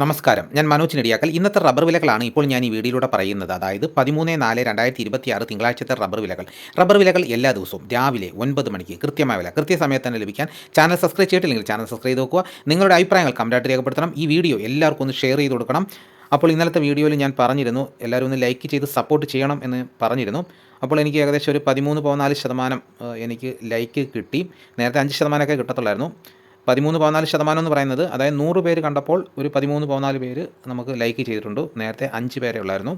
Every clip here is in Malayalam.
നമസ്കാരം, ഞാൻ മനോജ് നെടിയാക്കൽ. ഇന്നത്തെ റബ്ബർ വിലകളാണ് ഇപ്പോൾ ഞാൻ ഈ വീഡിയോയിലൂടെ പറയുന്നത്. അതായത് 13/4/2026 തിങ്കളാഴ്ചത്തെ റബ്ബർ വിലകൾ. റബ്ബർ വിലകൾ എല്ലാ ദിവസവും രാവിലെ 9 മണിക്ക് കൃത്യമായ വില കൃത്യസമയത്ത് തന്നെ ലഭിക്കാൻ ചാനൽ സബ്സ്ക്രൈബ് ചെയ്തിട്ടില്ലെങ്കിൽ ചാനൽ സബ്സ്ക്രൈബ് ചെയ്ത് നോക്കുക. നിങ്ങളുടെ അഭിപ്രായങ്ങൾ കമൻറ്റായിട്ട് രേഖപ്പെടുത്തണം. ഈ വീഡിയോ എല്ലാവർക്കും ഒന്ന് ഷെയർ ചെയ്ത് കൊടുക്കണം. അപ്പോൾ ഇന്നലത്തെ വീഡിയോയിൽ ഞാൻ പറഞ്ഞിരുന്നു, എല്ലാവരും ഒന്ന് ലൈക്ക് ചെയ്ത് സപ്പോർട്ട് ചെയ്യണം എന്ന് പറഞ്ഞിരുന്നു. അപ്പോൾ എനിക്ക് ഏകദേശം ഒരു 13.4% എനിക്ക് ലൈക്ക് കിട്ടി. നേരത്തെ 5% കിട്ടത്തുള്ളായിരുന്നു. 13.4% എന്ന് പറയുന്നത്, അതായത് 100 പേര് കണ്ടപ്പോൾ ഒരു 13.4 പേര് നമുക്ക് ലൈക്ക് ചെയ്തിട്ടുണ്ട്. നേരത്തെ 5 പേരെ ഉള്ളായിരുന്നു.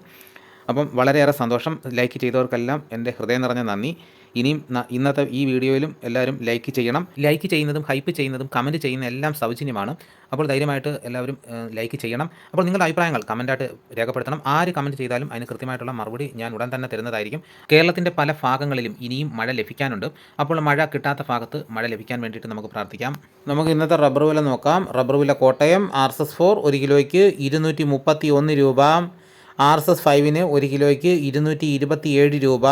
അപ്പം വളരെയേറെ സന്തോഷം. ലൈക്ക് ചെയ്തവർക്കെല്ലാം എൻ്റെ ഹൃദയം നിറഞ്ഞ നന്ദി. ഇനിയും ഇന്നത്തെ ഈ വീഡിയോയിലും എല്ലാവരും ലൈക്ക് ചെയ്യണം. ലൈക്ക് ചെയ്യുന്നതും ഹൈപ്പ് ചെയ്യുന്നതും കമൻറ്റ് ചെയ്യുന്ന എല്ലാം സൗജന്യമാണ്. അപ്പോൾ ധൈര്യമായിട്ട് എല്ലാവരും ലൈക്ക് ചെയ്യണം. അപ്പോൾ നിങ്ങളുടെ അഭിപ്രായങ്ങൾ കമൻറ്റായിട്ട് രേഖപ്പെടുത്തണം. ആര് കമൻറ്റ് ചെയ്താലും അതിന് കൃത്യമായിട്ടുള്ള മറുപടി ഞാൻ ഉടൻ തന്നെ തരുന്നതായിരിക്കും. കേരളത്തിൻ്റെ പല ഭാഗങ്ങളിലും ഇനിയും മഴ ലഭിക്കാനുണ്ട്. അപ്പോൾ മഴ കിട്ടാത്ത ഭാഗത്ത് മഴ ലഭിക്കാൻ വേണ്ടിയിട്ട് നമുക്ക് പ്രാർത്ഥിക്കാം. നമുക്ക് ഇന്നത്തെ റബ്ബർ വില നോക്കാം. റബ്ബർ വില കോട്ടയം RSS 4 1 കിലോയ്ക്ക് 231 രൂപ. RSS 5 1 കിലോയ്ക്ക് 227 രൂപ.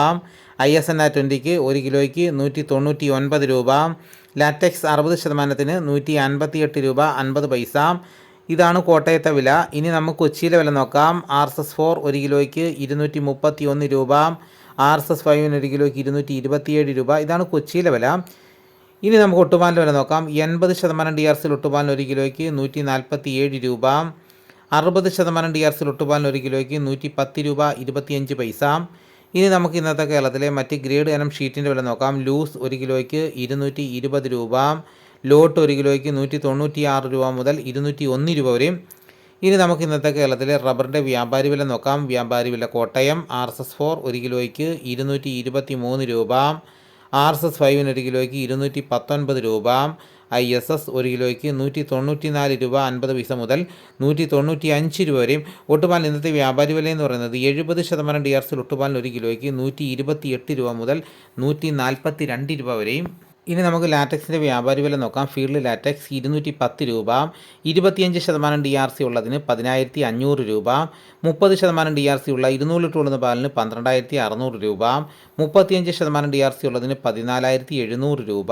ISNR 20 1 കിലോയ്ക്ക് 199 രൂപ. ലാറ്റക്സ് 60%-ന് 158 രൂപ 50 പൈസ. ഇതാണ് കോട്ടയത്തെ വില. ഇനി നമുക്ക് കൊച്ചിയിലെ വില നോക്കാം. RSS 4 1 കിലോയ്ക്ക് 231 രൂപ. RSS 5 1 കിലോയ്ക്ക് 227 രൂപ. ഇതാണ് കൊച്ചിയിലെ വില. ഇനി നമുക്ക് ഒട്ടുപാലിൻ്റെ വില നോക്കാം. 80% DRC ഒട്ടുപാലിന് 1 കിലോയ്ക്ക് 147 രൂപ. 60% DRC ഒട്ടുപാലിന് 1 കിലോയ്ക്ക് 110 രൂപ 25 പൈസ. ഇനി നമുക്ക് ഇന്നത്തെ കേരളത്തിലെ മറ്റ് ഗ്രേഡ് ഇനം ഷീറ്റിൻ്റെ വില നോക്കാം. ലൂസ് 1 കിലോയ്ക്ക് 220 രൂപ. ലോട്ട് 1 കിലോയ്ക്ക് 196 രൂപ മുതൽ 201 രൂപ വരെയും. ഇനി നമുക്ക് ഇന്നത്തെ കേരളത്തിലെ റബ്ബറിൻ്റെ വ്യാപാരി വില നോക്കാം. വ്യാപാരി വില കോട്ടയം RSS 4 1 കിലോയ്ക്ക് 223 രൂപ. RSS 5 1 കിലോയ്ക്ക് 219 രൂപ. ISS 1 കിലോയ്ക്ക് 194 രൂപ 50 പൈസ മുതൽ 195 രൂപ വരെയും. ഒട്ടുപാലിന് ഇന്നത്തെ വ്യാപാരി വില എന്ന് പറയുന്നത് 70% DRC ഒട്ടുപാലിന് 1 കിലോയ്ക്ക് 128 രൂപ മുതൽ 142 രൂപ വരെയും. ഇനി നമുക്ക് ലാറ്റക്സിൻ്റെ വ്യാപാരി വില നോക്കാം. ഫീൽഡ് ലാറ്റക്സ് 210 രൂപ. 25% DRC ഉള്ളതിന് 10,500 രൂപ. 30% DRC ഉള്ള 200 ലിറ്റർ ഉള്ള പാലിന് 12,600 രൂപ. 35% DRC ഉള്ളതിന് 14,700 രൂപ.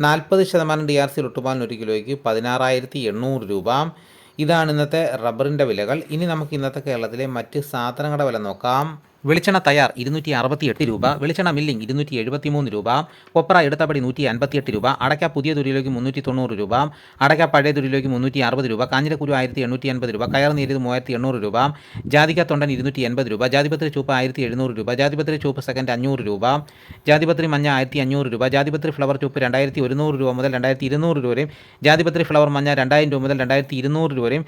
40% DRC ഒട്ടുപാലിന് 1 കിലോയ്ക്ക് 16,800 രൂപ. ഇതാണ് ഇന്നത്തെ റബ്ബറിൻ്റെ വിലകൾ. ഇനി നമുക്ക് ഇന്നത്തെ കേരളത്തിലെ മറ്റ് സാധനങ്ങളുടെ വില നോക്കാം. വെളിച്ചെണ്ണ തയ്യാർ 268 രൂപ. വെളിച്ചെണ്ണ മില്ലിംഗ് 273 രൂപ. കൊപ്ര എടുത്തപടി 158 രൂപ. അടയ്ക്ക പുതിയ തുരിയിലേക്ക് 390 രൂപ. അടയ്ക്ക പഴയ തുരിയിലേക്ക് 360 രൂപ. കാഞ്ഞിരക്കുരു 1880 രൂപ. കയർ നേരിയത് 3800 രൂപ. ജാതിക്ക തൊണ്ടൻ 280 രൂപ. ജാതിപത്രി ചൂപ്പ് 1700 രൂപ. ജാതിപത്രി ചൂപ്പ് സെക്കൻഡ് 500 രൂപ. ജാതിപത്രി മഞ്ഞ 1500 രൂപ. ജാതിപത്രി ഫ്ലവർ ചൂപ്പ് 2100 രൂപ മുതൽ 2200 രൂപ വരെയും. ജാതിപത്രി ഫ്ലവർ മഞ്ഞ 2000 രൂപ മുതൽ 2200 രൂപ വരെയും.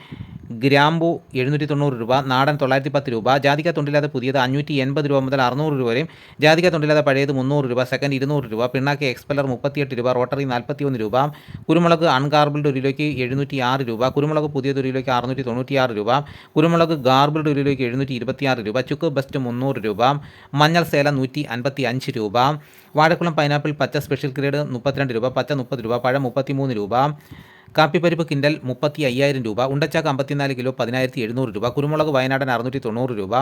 ഗ്രാമ്പു 790 രൂപ. നാടൻ 910 രൂപ. ജാതിക്ക തൊണ്ടില്ലാതെ പുതിയത് 580 രൂപ മുതൽ 600 രൂപ വരെയും. ജാതിക്ക തൊണ്ടില്ലാതെ പഴയത് 300 രൂപ. സെക്കൻഡ് 200 രൂപ. പിണ്ണാക്ക് എക്സ്പെല്ലർ 38 രൂപ. റോട്ടറി 41 രൂപ. കുരുമുളക് അൺഗാർബിൾഡ് ഒരു കിലോയ്ക്ക് 706 രൂപ. കുരുമുളക് പുതിയത് ഒരു കിലോയ്ക്ക് 696 രൂപ. കുരുമുളക് ഗാർബിൾഡ് ഒരു കിലോയ്ക്ക് 726 രൂപ. ചുക്ക് ബെസ്റ്റ് 300 രൂപ. മഞ്ഞൾ സേല 155 രൂപ. വാഴക്കുളം പൈനാപ്പിൾ പച്ച സ്പെഷ്യൽ ഗ്രേഡ് 32 രൂപ. പച്ച 30 രൂപ. പഴം 33 രൂപ. കാപ്പിപ്പരിപ്പ് കിൻഡൽ 35,000 രൂപ. ഉണ്ടച്ചാക്ക് 54 കിലോ 10,700 രൂപ. കുരുമുളക് വയനാടൻ 690 രൂപ.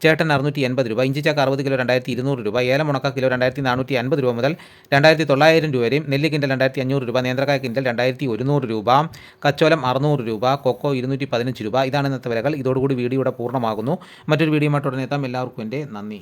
ചേട്ടൻ 680 രൂപ. ഇഞ്ചിച്ചാക്ക് 60 കിലോ 2,200 രൂപ. ഏലം ഉണക്ക കിലോ 2,450 രൂപ മുതൽ 2,900 രൂപ വരെയും. നെല്ല് കിൻഡൽ 2,500 രൂപ. നേന്ത്രക്കായ കിൻഡൽ 2,100 രൂപ. കച്ചോലം 600 രൂപ. കൊക്കോ 215 രൂപ. ഇതാണ് ഇന്നത്തെ വിലകൾ. ഇതോടുകൂടി വീഡിയോയുടെ പൂർണ്ണമാകുന്നു. മറ്റൊരു വീഡിയോയുമായിട്ട് ഉടനെ എത്താം. എല്ലാവർക്കും എൻ്റെ നന്ദി.